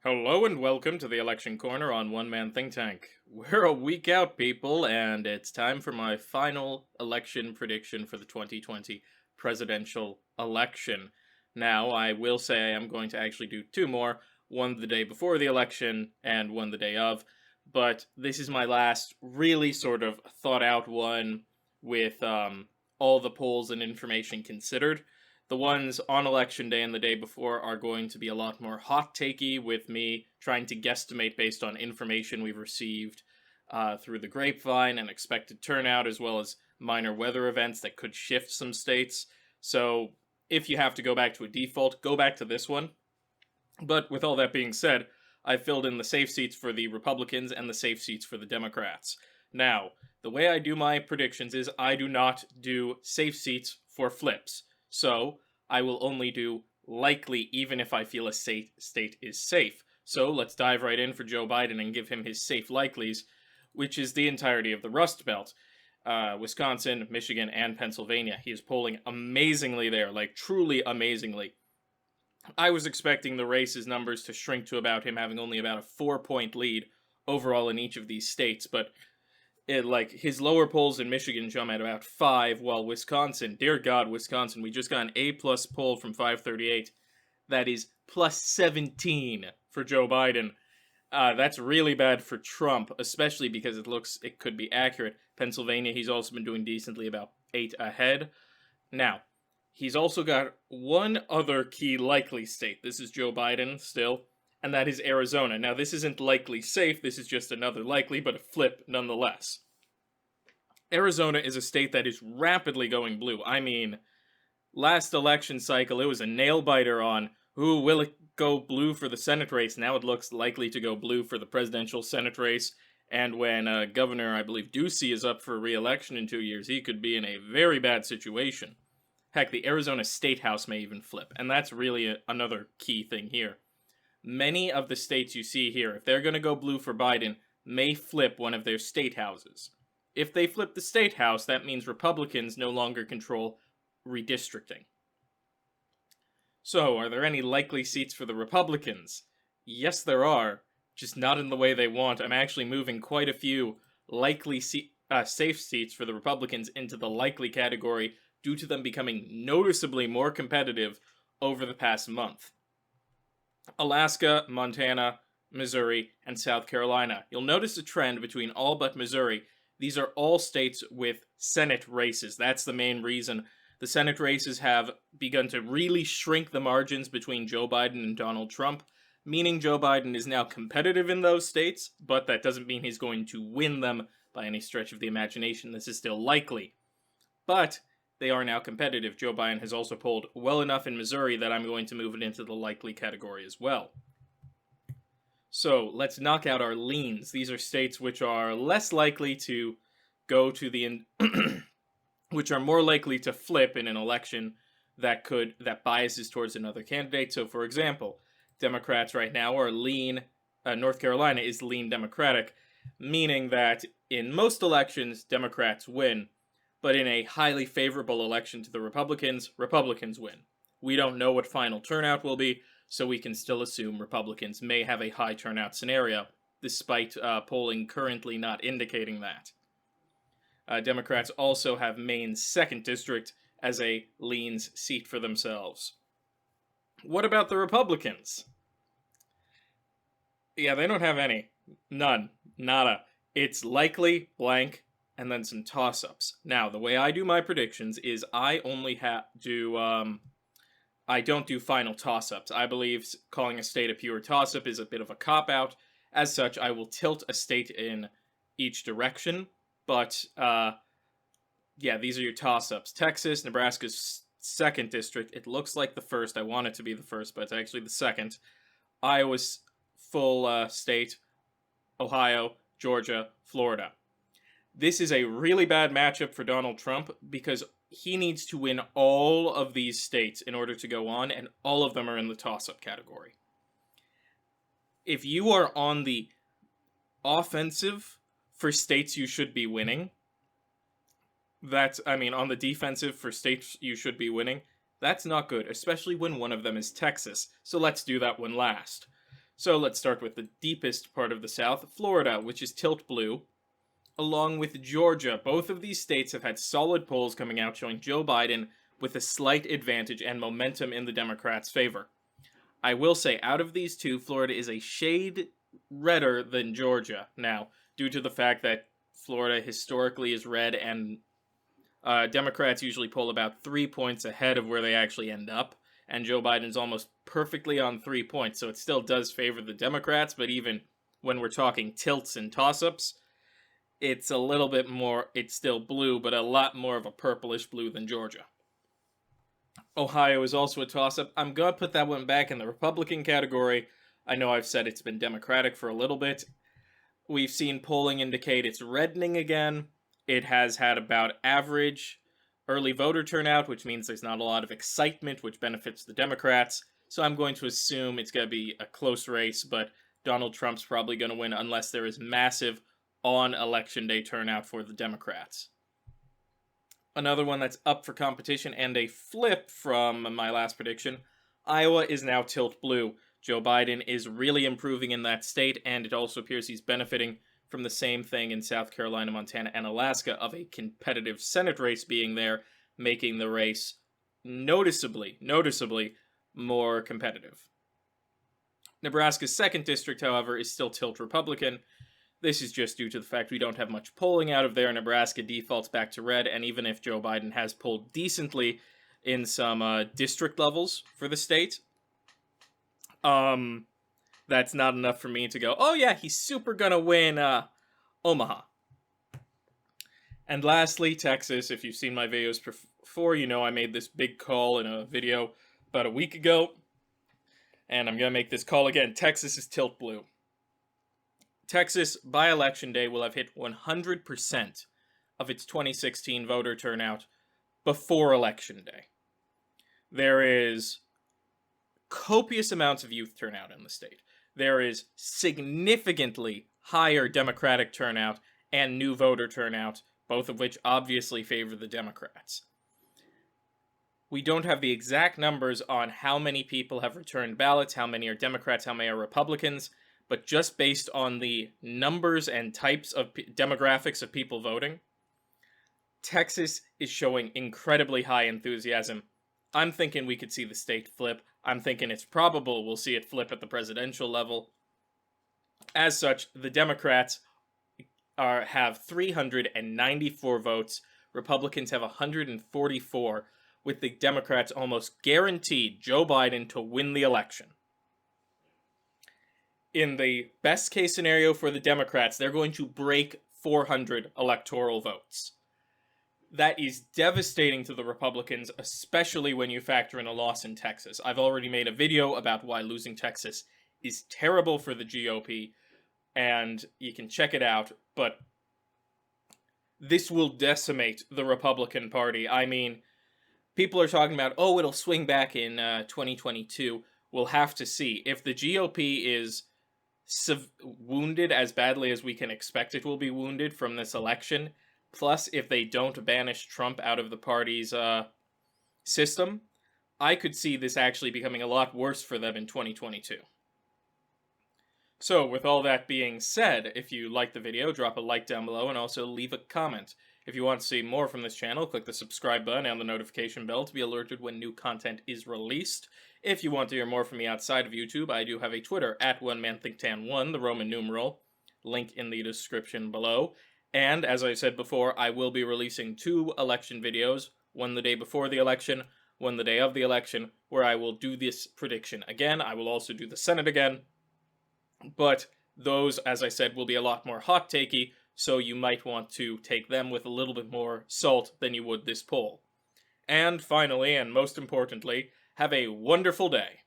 Hello and welcome to the Election Corner on One Man Think Tank. We're a week out, people, and it's time for my final election prediction for the 2020 presidential election. Now, I will say I am going to actually do two more, one the day before the election and one the day of, but this is my last really sort of thought out one with all the polls and information considered. The ones on election day and the day before are going to be a lot more hot-takey, with me trying to guesstimate based on information we've received through the grapevine and expected turnout, as well as minor weather events that could shift some states. So if you have to go back to a default, go back to this one. But with all that being said, I've filled in the safe seats for the Republicans and the safe seats for the Democrats. Now, the way I do my predictions is I do not do safe seats for flips. So, I will only do likely even if I feel a state is safe. So, let's dive right in for Joe Biden and give him his safe likelies, which is the entirety of the Rust Belt. Wisconsin, Michigan, and Pennsylvania. He is polling amazingly there, like truly amazingly. I was expecting the race's numbers to shrink to about him having only about a 4-point lead overall in each of these states, but his lower polls in Michigan jump at about 5, while Wisconsin, dear God, Wisconsin, we just got an A-plus poll from 538. That is plus 17 for Joe Biden. That's really bad for Trump, especially because it could be accurate. Pennsylvania, he's also been doing decently, about 8 ahead. Now, he's also got one other key likely state. This is Joe Biden still, and that is Arizona. Now, this isn't likely safe, this is just another likely, but a flip nonetheless. Arizona is a state that is rapidly going blue. I mean, last election cycle, it was a nail-biter on who will it go blue for the Senate race. Now it looks likely to go blue for the presidential Senate race, and when Governor, I believe, Ducey is up for re-election in 2 years, he could be in a very bad situation. Heck, the Arizona State House may even flip, and that's really another key thing here. Many of the states you see here, if they're going to go blue for Biden, may flip one of their state houses. If they flip the state house, that means Republicans no longer control redistricting. So, are there any likely seats for the Republicans? Yes, there are, just not in the way they want. I'm actually moving quite a few likely safe seats for the Republicans into the likely category due to them becoming noticeably more competitive over the past month. Alaska, Montana, Missouri, and South Carolina. You'll notice a trend between all but Missouri. These are all states with Senate races. That's the main reason. The Senate races have begun to really shrink the margins between Joe Biden and Donald Trump, meaning Joe Biden is now competitive in those states, but that doesn't mean he's going to win them by any stretch of the imagination. This is still likely. But they are now competitive. Joe Biden has also polled well enough in Missouri that I'm going to move it into the likely category as well. So, let's knock out our leans. These are states which are less likely to go to the which are more likely to flip in an election that biases towards another candidate. So, for example, Democrats right now are lean, North Carolina is lean Democratic, meaning that in most elections, Democrats win. But in a highly favorable election to the Republicans, Republicans win. We don't know what final turnout will be, so we can still assume Republicans may have a high turnout scenario, despite polling currently not indicating that. Democrats also have Maine's 2nd District as a leans seat for themselves. What about the Republicans? Yeah, they don't have any. None. Nada. It's likely, blank, and then some toss-ups. Now, the way I do my predictions is I only I don't do final toss-ups. I believe calling a state a pure toss-up is a bit of a cop-out. As such, I will tilt a state in each direction, but, yeah, these are your toss-ups. Texas, Nebraska's 2nd District. It looks like the 1st. I want it to be the 1st, but it's actually the 2nd. Iowa's full state. Ohio, Georgia, Florida. This is a really bad matchup for Donald Trump because he needs to win all of these states in order to go on, and all of them are in the toss-up category. If you are on the offensive for states you should be winning, on the defensive for states you should be winning, that's not good, especially when one of them is Texas. So let's do that one last. So let's start with the deepest part of the South, Florida, which is tilt blue, along with Georgia. Both of these states have had solid polls coming out showing Joe Biden with a slight advantage and momentum in the Democrats' favor. I will say, out of these two, Florida is a shade redder than Georgia now, due to the fact that Florida historically is red, and Democrats usually poll about 3 points ahead of where they actually end up, and Joe Biden's almost perfectly on 3 points, so it still does favor the Democrats, but even when we're talking tilts and toss-ups, it's a little bit more, it's still blue, but a lot more of a purplish blue than Georgia. Ohio is also a toss-up. I'm going to put that one back in the Republican category. I know I've said it's been Democratic for a little bit. We've seen polling indicate it's reddening again. It has had about average early voter turnout, which means there's not a lot of excitement, which benefits the Democrats. So I'm going to assume it's going to be a close race, but Donald Trump's probably going to win unless there is massive on election day turnout for the Democrats. Another one that's up for competition and a flip from my last prediction, Iowa is now tilt blue. Joe Biden is really improving in that state, and it also appears he's benefiting from the same thing in South Carolina, Montana, and Alaska of a competitive Senate race being there, making the race noticeably more competitive. Nebraska's 2nd district, however, is still tilt Republican. This is just due to the fact we don't have much polling out of there. Nebraska defaults back to red, and even if Joe Biden has polled decently in some district levels for the state, that's not enough for me to go, oh yeah, he's super gonna win Omaha. And lastly, Texas. If you've seen my videos before, you know I made this big call in a video about a week ago, and I'm gonna make this call again. Texas is tilt blue. Texas, by election day, will have hit 100% of its 2016 voter turnout before election day. There is copious amounts of youth turnout in the state. There is significantly higher Democratic turnout and new voter turnout, both of which obviously favor the Democrats. We don't have the exact numbers on how many people have returned ballots, how many are Democrats, how many are Republicans, but just based on the numbers and types of demographics of people voting, Texas is showing incredibly high enthusiasm. I'm thinking we could see the state flip. I'm thinking it's probable we'll see it flip at the presidential level. As such, the Democrats have 394 votes. Republicans have 144, with the Democrats almost guaranteed Joe Biden to win the election. In the best case scenario for the Democrats, they're going to break 400 electoral votes. That is devastating to the Republicans, especially when you factor in a loss in Texas. I've already made a video about why losing Texas is terrible for the GOP, and you can check it out, but this will decimate the Republican Party. I mean, people are talking about, oh, it'll swing back in 2022. We'll have to see. If the GOP is wounded as badly as we can expect it will be wounded from this election, plus if they don't banish Trump out of the party's system, I could see this actually becoming a lot worse for them in 2022. So, with all that being said, if you liked the video, drop a like down below and also leave a comment. If you want to see more from this channel, click the subscribe button and the notification bell to be alerted when new content is released. If you want to hear more from me outside of YouTube, I do have a Twitter at OneManThinkTan1, the Roman numeral, link in the description below. And, as I said before, I will be releasing 2 election videos, one the day before the election, one the day of the election, where I will do this prediction again. I will also do the Senate again. But those, as I said, will be a lot more hot-takey, so you might want to take them with a little bit more salt than you would this poll. And finally, and most importantly, have a wonderful day.